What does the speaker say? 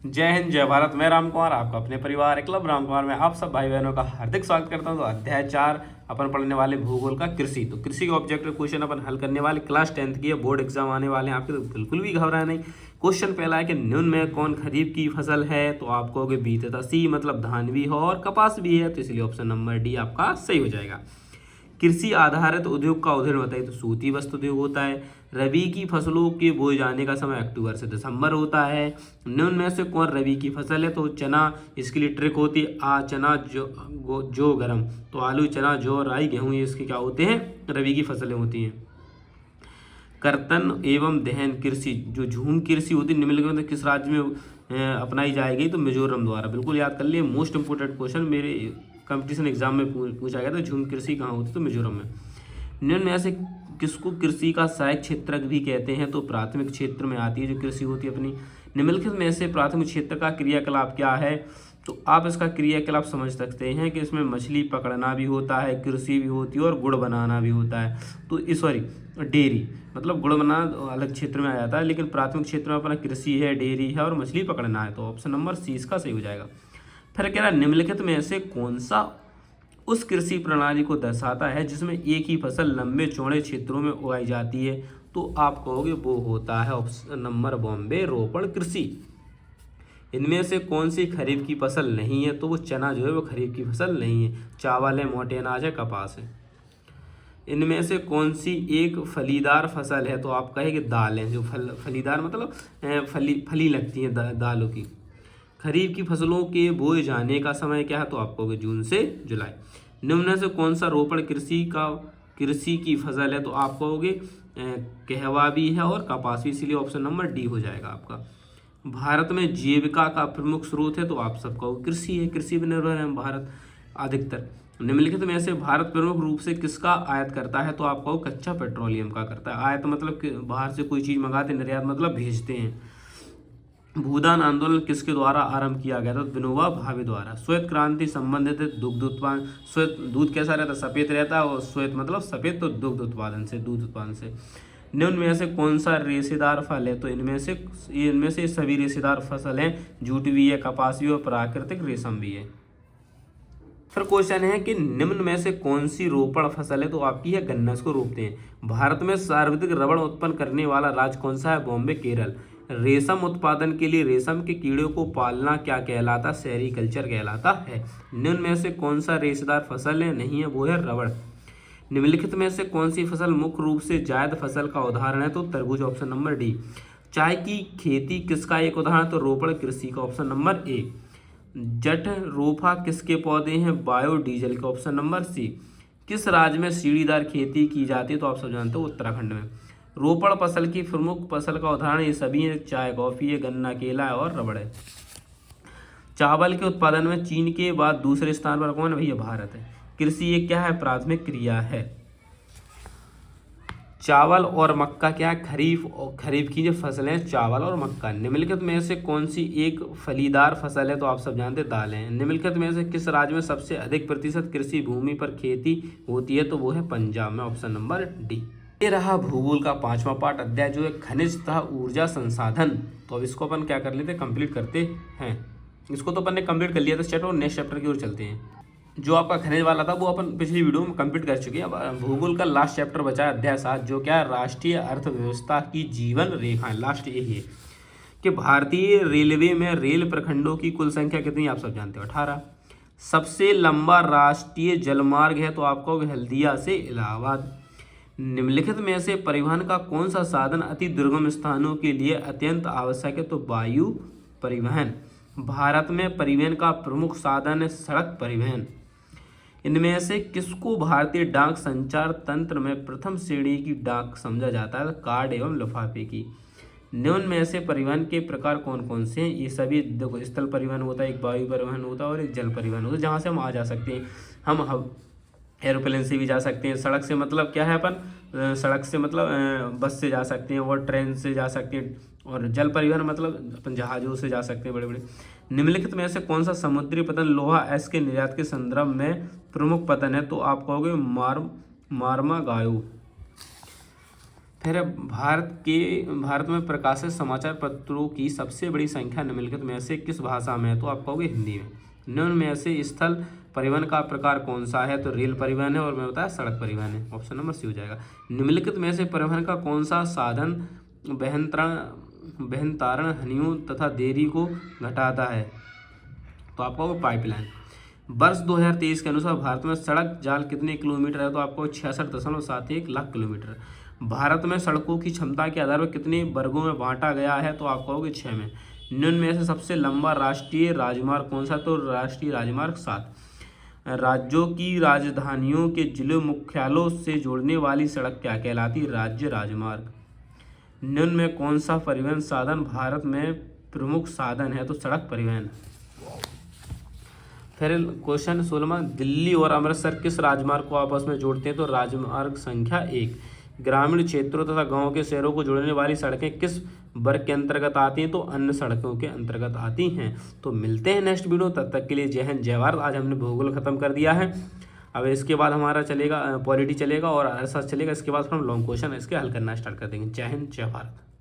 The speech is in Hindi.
जय हिंद जय भारत। मैं राम कुमार आपका अपने परिवार क्लब राम कुमार में आप सब भाई बहनों का हार्दिक स्वागत करता हूं। तो अध्याय 4 अपन पढ़ने वाले भूगोल का कृषि। तो कृषि का ऑब्जेक्टिव क्वेश्चन अपन हल करने वाले क्लास 10th की है, बोर्ड एग्जाम आने वाले हैं आपके, तो बिल्कुल भी घबराए नहीं। क्वेश्चन पहला है कि निम्न में कौन खरीफ की फसल है? तो आप कहोगे बी तथा सी, मतलब धान भी हो और कपास भी है, तो इसलिए ऑप्शन नंबर डी आपका सही हो जाएगा। कृषि आधारित उद्योग का उदाहरण बताइए, तो सूती वस्त्र उद्योग होता है। रबी की फसलों के बोए जाने का समय अक्टूबर से दिसंबर होता है। निम्न में से कौन रबी की फसल है? तो चना, इसके लिए ट्रिक होती है आ चना जो गरम, तो आलू चना जौ राई गेहूं, ये इसके क्या होते हैं? रबी की फसलें होती हैं। कर्तन एवं दहन कृषि, जो झूम कृषि होती है, निम्नलिखित में किस राज्य में अपनाई जाएगी? तो मिजोरम द्वारा। बिल्कुल याद कर लिए, मोस्ट इंपोर्टेंट क्वेश्चन मेरे कंपटीशन एग्जाम में पूछा गया था। झूम कृषि कहाँ होती है? तो मिजोरम में। निम्न में से किसको कृषि का सहायक क्षेत्रक भी कहते हैं? तो प्राथमिक क्षेत्र में आती है जो कृषि होती है अपनी। निम्नलिखित में से प्राथमिक क्षेत्र का क्रियाकलाप क्या है? तो आप इसका क्रियाकलाप समझ सकते हैं कि इसमें मछली पकड़ना भी होता है, कृषि भी होती है और गुड़ बनाना भी होता है। तो सॉरी, डेयरी, मतलब गुड़ बनाना अलग क्षेत्र में आ जाता है, लेकिन प्राथमिक क्षेत्र में अपना कृषि है, डेयरी है और मछली पकड़ना है। तो ऑप्शन नंबर सी इसका सही हो जाएगा। फिर कह रहा है निम्नलिखित में से कौन सा उस कृषि प्रणाली को दर्शाता है जिसमें एक ही फसल लंबे चौड़े क्षेत्रों में उगाई जाती है? तो आप कहोगे वो होता है ऑप्शन नंबर बॉम्बे रोपण कृषि। इनमें से कौन सी खरीफ की फसल नहीं है? तो वो चना जो है वो खरीफ की फसल नहीं है। चावल है, मोटे अनाज है, कपास है। इनमें से कौन सी एक फलीदार फसल है? तो आप कहेंगे दाल है, जो फलीदार मतलब फली लगती है दालों की। खरीफ की फसलों के बोए जाने का समय क्या है? तो आप कहोगे जून से जुलाई। निम्न से कौन सा रोपण कृषि की फसल है? तो आप कहोगे कहवा भी है और कपास भी, इसीलिए ऑप्शन नंबर डी हो जाएगा आपका। भारत में जीविका का प्रमुख स्रोत है? तो आप सब कहोगे कृषि है, कृषि पर निर्भर है भारत अधिकतर। निम्नलिखित में से भारत प्रमुख रूप से किसका आयात करता है? तो आप कहो कच्चा पेट्रोलियम का करता है। आयात मतलब बाहर से कोई चीज़ मंगाते, निर्यात मतलब भेजते हैं। भूदान आंदोलन किसके द्वारा आरंभ किया गया था? विनोबा भावे द्वारा। श्वेत क्रांति संबंधित दुग्ध उत्पादन। श्वेत दूध कैसा रहता? सफेद रहता है, और श्वेत मतलब सफेद, तो दुग्ध उत्पादन से, दूध उत्पादन से। निम्न में से कौन सा रेशेदार फल है? तो इनमें से सभी रेशेदार फसल हैं। जूट भी है, कपास भी और प्राकृतिक रेशम भी है। फिर क्वेश्चन है कि निम्न में से कौन सी रोपण फसल है? तो आपकी है गन्ना, इसको रोपते हैं। भारत में सर्वाधिक रबड़ उत्पन्न करने वाला राज्य कौन सा है? बॉम्बे, केरल। रेशम उत्पादन के लिए रेशम के कीड़े को पालना क्या कहलाता? सेरीकल्चर कहलाता है। निम्न में से कौन सा रेशेदार फसल है? नहीं है, वो है रबड़। निम्नलिखित में से कौन सी फसल मुख्य रूप से जायद फसल का उदाहरण है? तो तरबूज, ऑप्शन नंबर डी। चाय की खेती किसका एक उदाहरण? तो रोपण कृषि का, ऑप्शन नंबर ए। जट रोफा किसके पौधे हैं? बायोडीजल के, ऑप्शन नंबर सी। किस राज्य में सीढ़ीदार खेती की जाती है? तो आप सब जानते हो उत्तराखंड में। रोपण फसल की प्रमुख फसल का उदाहरण ये सभी है, चाय, कॉफी है, गन्ना, केला है और रबड़ है। चावल के उत्पादन में चीन के बाद दूसरे स्थान पर कौन है? भैया भारत है। कृषि एक क्या है? प्राथमिक क्रिया है। चावल और मक्का क्या है? खरीफ की जो फसलें हैं चावल और मक्का। निम्नलिखित में से कौन सी एक फलीदार फसल है? तो आप सब जानते दालें हैं। निम्नलिखित में से किस राज्य में सबसे अधिक प्रतिशत कृषि भूमि पर खेती होती है? तो वो है पंजाब में, ऑप्शन नंबर डी। ये रहा भूगोल का 5वां पार्ट, अध्याय जो है खनिज तथा ऊर्जा संसाधन। तो अब इसको अपन क्या कर लेते हैं? कंप्लीट करते हैं। इसको तो अपन ने कंप्लीट कर लिया था चैप्टर, और नेक्स्ट चैप्टर की ओर चलते हैं। जो आपका खनिज वाला था वो अपन पिछली वीडियो में कंप्लीट कर चुके हैं। अब भूगोल का लास्ट चैप्टर बचा है, अध्याय 7, जो क्या है? राष्ट्रीय अर्थव्यवस्था की जीवन रेखाएं। लास्ट यही है कि भारतीय रेलवे में रेल प्रखंडों की कुल संख्या कितनी? आप सब जानते हो 18। सबसे लंबा राष्ट्रीय जलमार्ग है? तो आपको हल्दिया से इलाहाबाद। निम्नलिखित में से परिवहन का कौन सा साधन अति दुर्गम स्थानों के लिए अत्यंत आवश्यक है? तो वायु परिवहन। भारत में परिवहन का प्रमुख साधन है सड़क परिवहन। इनमें से किसको भारतीय डाक संचार तंत्र में प्रथम श्रेणी की डाक समझा जाता है? कार्ड एवं लिफाफे की। निम्न में से परिवहन के प्रकार कौन कौन से हैं? ये सभी देखो, स्थल परिवहन होता है, एक वायु परिवहन होता है और एक जल परिवहन होता है, जहाँ से हम आ जा सकते हैं। हम एरोप्लेन से भी जा सकते हैं। सड़क से मतलब क्या है? अपन सड़क से मतलब बस से जा सकते हैं और ट्रेन से जा सकते हैं। और जल परिवहन मतलब अपन जहाज़ों से जा सकते हैं, बड़े बड़े। निम्नलिखित में से कौन सा समुद्री पतन लोहा एस के निर्यात के संदर्भ में प्रमुख पतन है? तो आप कहोगे मार्मा गायो। फिर भारत में प्रकाशित समाचार पत्रों की सबसे बड़ी संख्या निम्नलिखित में से किस भाषा में है? तो आप कहोगे हिंदी में। निम्न में से स्थल परिवहन का प्रकार कौन सा है? तो रेल परिवहन है, और मैं बताया सड़क परिवहन है। ऑप्शन नंबर सी हो जाएगा। निम्नलिखित में से परिवहन का कौन सा साधन बहनतारण हानियों तथा देरी को घटाता है? तो आपको पाइपलाइन। वर्ष 2023 के अनुसार भारत में सड़क जाल कितने किलोमीटर है? तो आपको 66.71 लाख किलोमीटर। भारत में सड़कों की क्षमता के आधार पर कितने वर्गों में बांटा गया है? तो आप कहोगे 6 में। निम्न में से सबसे लंबा राष्ट्रीय राजमार्ग कौन सा? तो राष्ट्रीय राजमार्ग 7। राज्यों की राजधानियों के जिले मुख्यालयों से जोड़ने वाली सड़क क्या कहलाती? राज्य राजमार्ग। निम्न में कौन सा परिवहन साधन भारत में प्रमुख साधन है? तो सड़क परिवहन। फिर क्वेश्चन 16वां, दिल्ली और अमृतसर किस राजमार्ग को आपस में जोड़ते हैं? तो राजमार्ग संख्या 1। ग्रामीण क्षेत्रों तथा गांव के शहरों को जोड़ने वाली सड़कें किस वर्ग के अंतर्गत आती हैं? तो अन्य सड़कों के अंतर्गत आती हैं। तो मिलते हैं नेक्स्ट वीडियो, तब तक के लिए जय हिंद जय भारत। आज हमने भूगोल खत्म कर दिया है। अब इसके बाद हमारा चलेगा पॉलिटी चलेगा और अर्थशास्त्र चलेगा। इसके बाद फिर हम लॉन्ग क्वेश्चन इसके हल करना स्टार्ट कर देंगे। जय हिंद जय भारत।